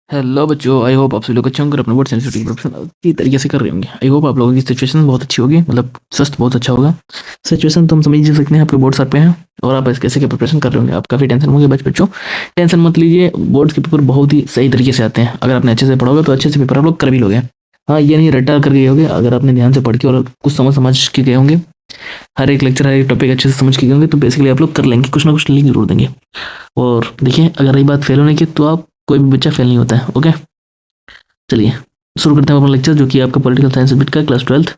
Hello बच्चों, I hope आप सभी लोग अच्छे होंगे और अपने बोर्ड सेंसिटिव प्रिपरेशन अच्छी तरीके से कर रहे होंगे। आई होप आप लोगों की सिचुएशन बहुत अच्छी होगी, मतलब स्वस्थ बहुत अच्छा होगा। सिचुएशन तो हम समझ ही सकते हैं, आपके बोर्ड सर पे हैं और आप इस कैसे के प्रिपरेशन कर रहे होंगे। आप काफ़ी टेंशन होंगे बच्चों, टेंशन मत लीजिए। बोर्ड्स के पेपर बहुत ही सही तरीके से आते हैं। अगर आपने अच्छे से पढ़ोगे तो अच्छे से पेपर आप लोग कर भी लोगे। हाँ, ये नहीं रट्टा कर गए होगे। अगर आपने ध्यान से पढ़ के और कुछ समझ समझ के गए होंगे, हर एक लेक्चर हर एक टॉपिक अच्छे से समझ के गए होंगे, तो बेसिकली आप लोग कर लेंगे, कुछ ना कुछ लिंक जरूर देंगे। और देखिए, अगर रही बात फेल होने की, तो आप कोई भी बच्चा फेल नहीं होता है। ओके, चलिए शुरू करते हैं अपना लेक्चर, जो कि आपका पॉलिटिकल साइंस सब्जेक्ट का class 12th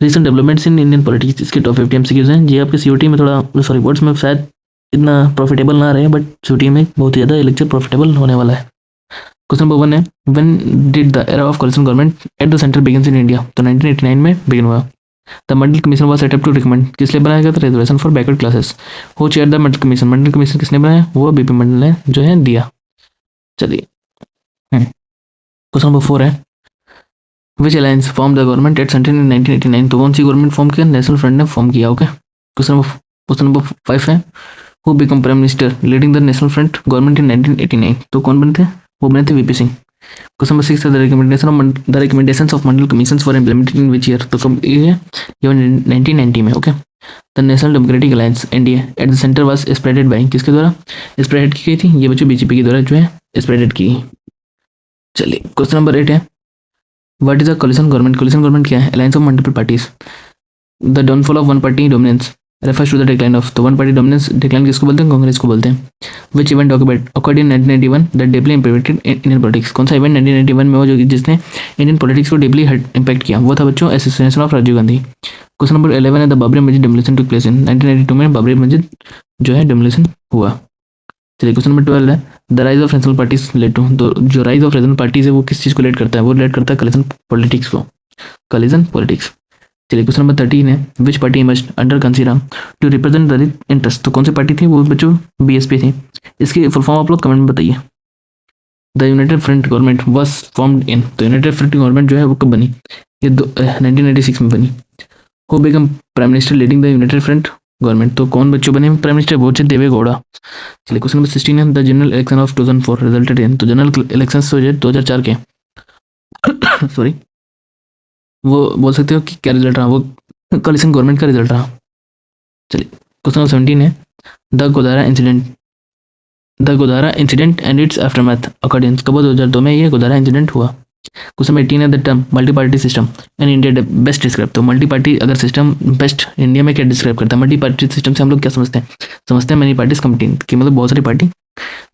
recent developments in Indian politics. इसके टॉप 50 एमसीक्यूज हैं। ये आपके सीओटी में थोड़ा, सॉरी, बोर्ड्स में शायद इतना प्रॉफिटेबल ना रहे, बट सीओटी में बहुत ही ज़्यादा ये लेक्चर प्रॉफिटेबल होने वाला है। क्वेश्चन नंबर 1 है, when did the era of coalition government at the centre begins in India? तो 1989 में बिगिन हुआ। The Mandal commission was set up to recommend, किस लिए बनाया गया था? Reservation for backward classes. Who chair the Mandal commission? Mandal commission किसने बनाया? वो बीपी मंडल ने जो है दिया। चलिए, क्वेश्चन नंबर 4 है, which alliance form the government at centre in 1989? तो कौन सी गवर्नमेंट फॉर्म किया? नेशनल फ्रंट ने फॉर्म किया। ओके, क्वेश्चन नंबर 5 है, who become prime minister leading the national front government in 1989? तो कौन बने थे? वो बने थे वीपी सिंह। क्वेश्चन नंबर 6 है, the recommendations of Mandal commissions for implemented in which year? तो कब ये है? ये 1990 में। Okay, the national democratic alliance NDA at the centre was spreaded by, किसके द्वारा स्प्रेडेड की गई थी? ये बच्चों बीजेपी के द्वारा जो है स्प्रेडेड की गई। चलिए, क्वेश्चन नंबर 8 है, what is a coalition government? Coalition government क्या है? Alliance of multiple parties. The downfall of one party dominance refers to the decline of, तो वन पार्टी डोमिनेंस डिक्लाइन किसको बोलते हैं? कांग्रेस को बोलते हैं। Which event occurred in 1991 that deeply impacted Indian politics? कौन सा इवेंट 1991 में हुआ जो जिसने इंडियन पॉलिटिक्स को डीपली इंपैक्ट किया? वो था बच्चों association of Rajiv Gandhi. Question number 11 है, द बाबरी मस्जिद डेमोलिशन टुक प्लेस इन 1992 में बाबरी मस्जिद जो है डेमोलिशन हुआ। चलिए, क्वेश्चन नंबर 12 है, the rise of regional parties led to, तो जो राइज ऑफ रीजनल पार्टीज है वो किस चीज को लेड करता है? वो लेड करता है कलिजन पॉलिटिक्स को, कलिजन पॉलिटिक्स। चलिए, क्वेश्चन नंबर 13 है, which party emerged under Kanshiram to represent Dalit interest? तो कौन सी पार्टी थी वो बच्चों? बीएसपी थी। इसकी फुल फॉर्म आप लोग कमेंट में बताइए। The United front government was formed in, तो यूनाइटेड फ्रंट गवर्नमेंट जो है वो कब बनी? ये 1996 में बनी। Who become prime minister leading the United front government? तो कौन बच्चों बने प्राइम मिनिस्टर? वो थे देवे गौड़ा। चलिए, क्वेश्चन नंबर 16 है, the general election of 2004 resulted in, तो जनरल इलेक्शन 2004 के सॉरी, वो बोल सकते हो कि क्या रिजल्ट रहा? वो कोalition गवर्नमेंट का रिजल्ट रहा। चलिए, क्वेश्चन नंबर 17 है, the Godara incident and it's aftermath according, कब 2002 में ये गोदारा इंसिडेंट हुआ। क्वेश्चन नंबर 18 है, the term multi party system in India best describe, तो मल्टी पार्टी अगर सिस्टम बेस्ट इंडिया में क्या डिस्क्राइब करता है? मल्टी पार्टी सिस्टम से हम लोग क्या समझते हैं? समझते हैं मेनी पार्टीज कम्पीट की, मतलब बहुत सारी पार्टी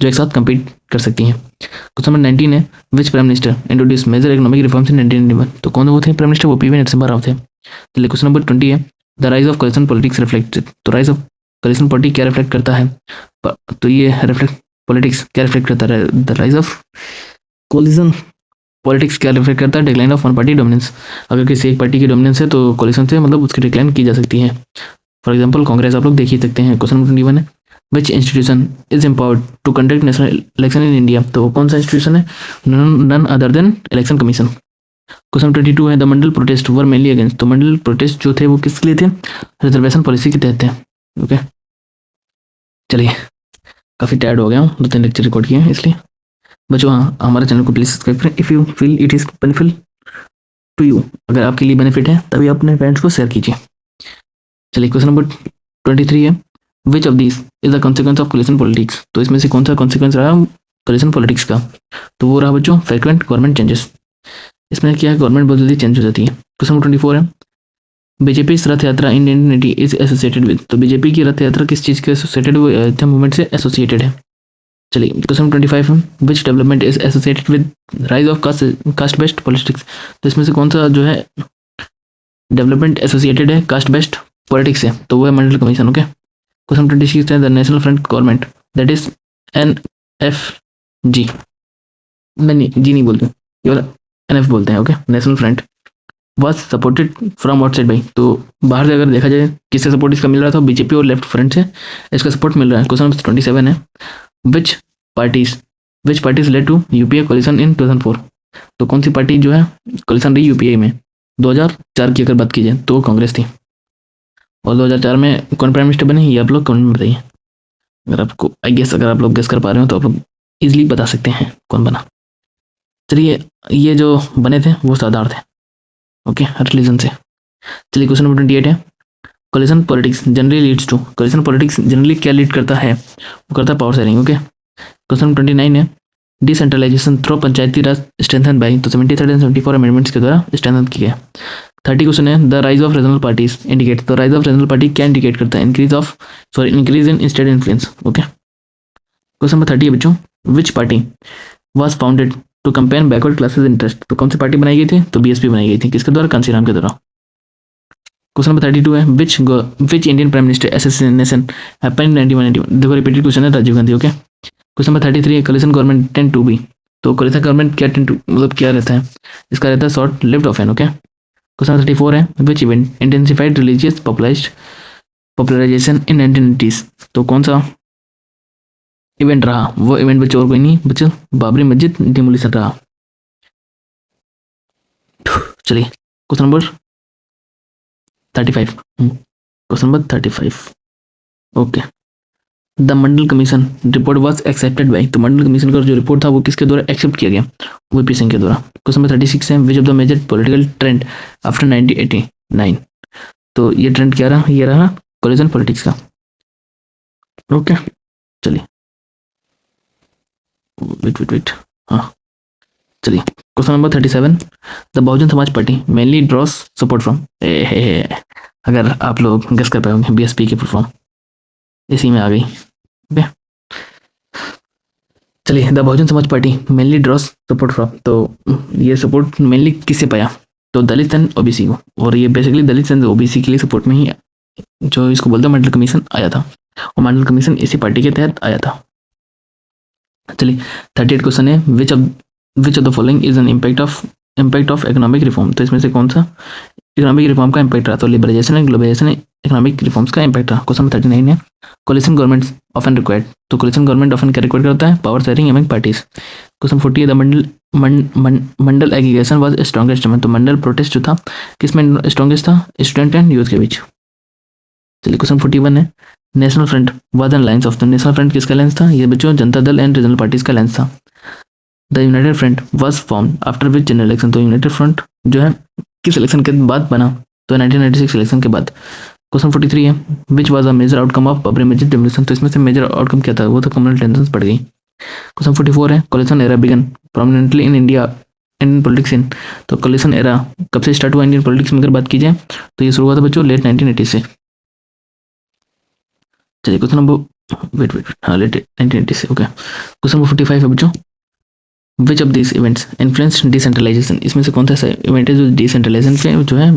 जो एक साथ कम्पीट कर सकती हैं। क्वेश्चन नंबर 19 है, which prime minister introduce major economic reforms in 1991? तो कौन वो थे प्राइम मिनिस्टर? वो पीवी नरसिम्हा राव थे। चलिए, क्वेश्चन नंबर 20 है, the rise of coalition politics reflect, तो राइज ऑफ कोलिशन पॉलिटिक्स क्या रिफ्लेक्ट करता है? तो ये रिफ्लेक्ट पॉलिटिक्स क्या रिफ्लेक्ट करता है? The rise of coalition politics क्या रिफ्लेक्ट करता है? Decline of one party dominance. अगर किसी एक पार्टी की डोमिनेंस है तो कोलिशन से मतलब उसकी डिक्लाइन की जा सकती है। फॉर एग्जाम्पल कांग्रेस आप लोग देख ही सकते हैं। क्वेश्चन नंबर 21 है, which institution is empowered to conduct national election in India? तो कौन सा इंस्टीट्यूशन है? None other than election commission. Question 22 है, the Mandal protest were mainly against, तो मंडल प्रोटेस्ट जो थे वो किसके लिए थे? रिजर्वेशन पॉलिसी के तहत थे। ओके, चलिए, काफ़ी टायर्ड हो गया हूँ, 2-3 लेक्चर रिकॉर्ड किए हैं इसलिए। बच्चों हाँ, हमारे चैनल को प्लीज़ सब्सक्राइब करें if you feel it is benefit to you. अगर आपके लिए बेनिफिट है तभी अपने फ्रेंड्स को शेयर कीजिए। चलिए, क्वेश्चन नंबर 23 है, which of this is the consequence of coalition politics? तो इसमें से कौन सा कॉन्सिक्वेंस रहा कोलिशन पॉलिटिक्स का? तो वो रहा बच्चों फ्रीक्वेंट गवर्नमेंट चेंजेस। इसमें क्या है, गवर्नमेंट बहुत जल्दी चेंज हो जाती है। क्वेश्चन नंबर 24 है, बीजेपी रथ यात्रा इन 1980 इज एसोसिएटेड विद, तो बीजेपी की रथ यात्रा किस चीज़ के एसोसिएटेड? मूवमेंट से एसोसिएटेड है। चलिए, क्वेश्चन 25 है, विच development is associated with rise of caste based politics? तो इसमें से कौन सा जो है डेवलपमेंट एसोसिएटेड है कास्ट बेस्ड पॉलिटिक्स से? तो वो है मंडल कमीशन। ओके, क्वेश्चन 26 है, the national front government that is NFG, नहीं जी नहीं बोलते, केवल NF बोलते हैं। Okay, national front was supported from outside by, तो बाहर से अगर देखा जाए किससे सपोर्ट इसका मिल रहा था? बीजेपी और लेफ्ट फ्रंट से इसका सपोर्ट मिल रहा है। क्वेश्चन नंबर 27 है, which parties led to UPA coalition in 2004? तो कौन सी पार्टी जो है कोलिशन रही यूपीए में 2004 की? अगर बात की जाए तो कांग्रेस थी। और 2004 में कौन प्राइम मिनिस्टर बने ये आप लोग कमेंट में बताइए। अगर आपको अगर आप लोग गेस कर पा रहे हो तो आप लोग इजिली बता सकते हैं कौन बना। चलिए, ये जो बने थे वो सरदार थे, ओके, रिलीजन से। चलिए क्वेश्चन नंबर 28 है, coalition politics generally leads to, coalition politics generally क्या लीड करता है, वो करता है power sharing, okay. Question number 29 है, decentralisation through panchayati raj strengthen by, तो 73 एंड 74 अमेंडमेंट्स के द्वारा स्ट्रेंथन किया गया। 30 क्वेश्चन है, the rise of regional parties indicate, तो राइज ऑफ रीजनल पार्टी क्या इंडिकेट करता है, increase in state influence, okay. Question number 30 है बच्चों, which party was founded to compare backward classes interest, तो कौन सी पार्टी बनाई गई थी, तो बीएसपी बनाई गई थी, किसके द्वारा, कांसीराम के द्वारा। क्वेश्चन नंबर 32 है, which Indian prime minister assassination happened in 1991, देखो रिपीटेड क्वेश्चन है, Rajiv Gandhi, okay. Question number 33 है, coalition government tend to be, तो कोलिशन गवर्नमेंट क्या टेंड टू मतलब क्या रहता है, इसका रहता है short lived often, okay. Question number 34 है, which event intensified religious popularisation in 1990s, तो कौन सा इवेंट रहा, वो इवेंट बच्चों और कोई नहीं बच्चों, बाबरी मस्जिद डिमोलिशन रहा। चलिए question number 35, question number 35, okay. The Mandal commission report was accepted by, तो मंडल कमीशन का जो रिपोर्ट था वो किसके द्वारा एक्सेप्ट किया गया, वीपी सिंह के द्वारा। क्वेश्चन नंबर 36 है, which of the major political trend after 1989, तो ये ट्रेंड क्या रहा, ये रहा कोलिशन पॉलिटिक्स का, ओके। चलिए वेट, हाँ चलिए question number 37, the Bahujan Samaj party mainly draws support from, अगर आप लोग गेस कर पाए होंगे, बीएसपी की फुल फॉर्म इसी में आ गई, ओके। चलिए, the Bahujan Samaj party mainly draws support from, तो ये सपोर्ट मेनली किससे पाया, तो दलित एंड ओबीसी को, और ये बेसिकली दलित एंड ओबीसी के लिए सपोर्ट में ही जो इसको बोलते हैं मंडल कमीशन आया था, और मंडल कमीशन इसी पार्टी के तहत आया था। चलिए 38 क्वेश्चन है, which of the following is an impact of economic reform, तो इसमें से कौन सा इकोनॉमिक रिफॉर्म का इम्पैक्ट रहा, तो liberalisation and globalisation economic reforms का इम्पैक्ट रहा। क्वेश्चन 39 है, कोलिशन गवर्नमेंट ऑफन रिक्वायर्ड, तो कोलिशन गवर्नमेंट ऑफन क्या रिक्वायर करता है, power sharing among parties. Question 40 है, the Mandal aggregation was strongest, तो मंडल प्रोटेस्ट जो था किसमें स्ट्रॉन्गेस्ट था, स्टूडेंट एंड यूथ के बीच। चलिए क्वेश्चन 41 है, national front was an lines of, तो नेशनल फ्रंट किसका लाइन्स था, ये बच्चों Janata Dal and regional parties का लाइन्स था। The United front was form after which general election, तो यूनाइटेड फ्रंट जो है किस इलेक्शन के बाद बना, तो 1996 इलेक्शन के बाद। क्वेश्चन 43 है, which was a major outcome of Babri Masjid demolition, तो इसमें से मेजर आउटकम क्या था, वो तो कम्युनल टेंशंस बढ़ गई। क्वेश्चन 44 है, coalition era began prominently in Indian politics in, तो कोलिशन एरा कब से स्टार्ट हुआ इंडियन पॉलिटिक्स में अगर बात की जाए, तो ये शुरू हुआ था बच्चों लेट 1980 से। चलिए क्वेश्चन नंबर वेट हाँ लेट 1980 से, ओके। क्वेश्चन नंबर 45 है बच्चों, which of this events influence decentralisation, इसमें से कौन सा ऐसा इवेंट है जो डिसेंट्रलाइजेशन पे जो है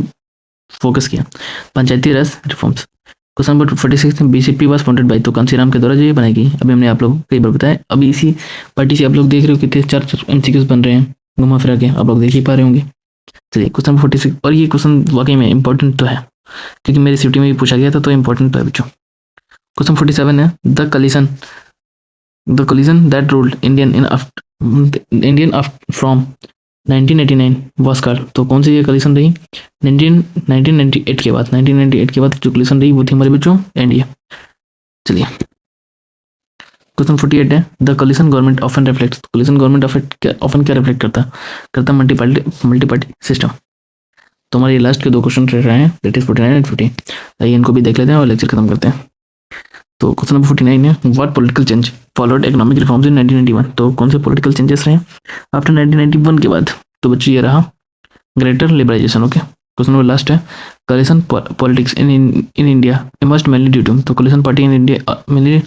फोकस किया, panchayati raj reforms. Question number 46, BSP was founded by, तो कांसीराम के द्वारा जो ये बनाई गई, अभी हमने आप लोग कई बार बताया, अभी इसी पार्टी से आप लोग देख रहे हो कितने 4 एमसीक्यूज बन रहे हैं घुमा फिरा के, आप लोग देख ही पा रहे होंगे। चलिए क्वेश्चन नंबर 46, और ये क्वेश्चन वाकई में इंपॉर्टेंट तो है क्योंकि मेरी सिटी में भी पूछा गया था, तो इंपॉर्टेंट तो है बच्चों। क्वेश्चन 47 है, the coalition that ruled Indian from 1989 was called, तो कौन सी ये कोलिशन रही 1998 के बाद, 1998 के बाद जो कोलिशन रही वो थी हमारे बच्चों एनडीए। चलिए क्वेश्चन 48 है, the collision government often reflects, collision government often क्या रिफ्लेक्ट करता मल्टी पार्टी सिस्टम। तो हमारे लास्ट के 2 क्वेश्चन रह रहे हैं, दैट इज 49 एंड 50, आइए इनको भी देख लेते हैं और लेक्चर खत्म करते हैं। तो क्वेश्चन नंबर 49 है, what political change followed economic reforms in 1991, तो कौन से पॉलिटिकल चेंजेस रहे आफ्टर 1991 के बाद, तो बच्चों ये रहा greater liberalisation, okay. Question number last है, coalition politics in India emerged mainly due to, तो coalition party in India mainly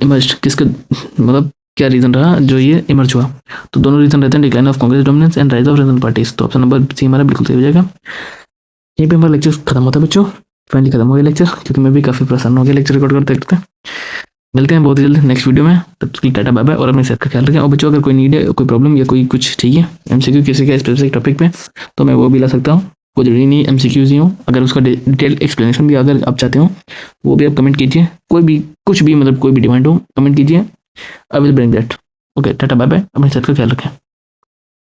emerged किसका मतलब क्या रीजन रहा जो ये इमर्ज हुआ, तो दोनों रीजन रहते हैं, decline of Congress dominance and rise of regional parties, तो ऑप्शन नंबर सी हमारा बिल्कुल सही हो जाएगा। यहीं पे हमारा लेक्चर खत्म होता है बच्चों, फाइनली खत्म हो गया लेक्चर, क्योंकि मैं भी काफ़ी प्रसन्न हो गया लेक्चर रिकॉर्ड करते करते। मिलते हैं बहुत ही जल्द नेक्स्ट वीडियो में, तब तक के लिए टाटा बाय बाय, और अपने सेहत का ख्याल रखें। और बच्चों अगर कोई नीड है, कोई प्रॉब्लम या कोई कुछ चाहिए एमसीक्यू किसी का स्पेसिफिक टॉपिक पे, तो मैं वो भी ला सकता हूँ, कोई जरूरी नहीं एमसीक्यूज ही हो, अगर उसका डिटेल एक्सप्लेनेशन भी अगर आप चाहते हो वो भी आप कमेंट कीजिए, कोई भी कुछ भी मतलब कोई भी डिमांड हो कमेंट कीजिए, I will bring that. Okay tata bye bye, अपने सेहत का ख्याल रखें।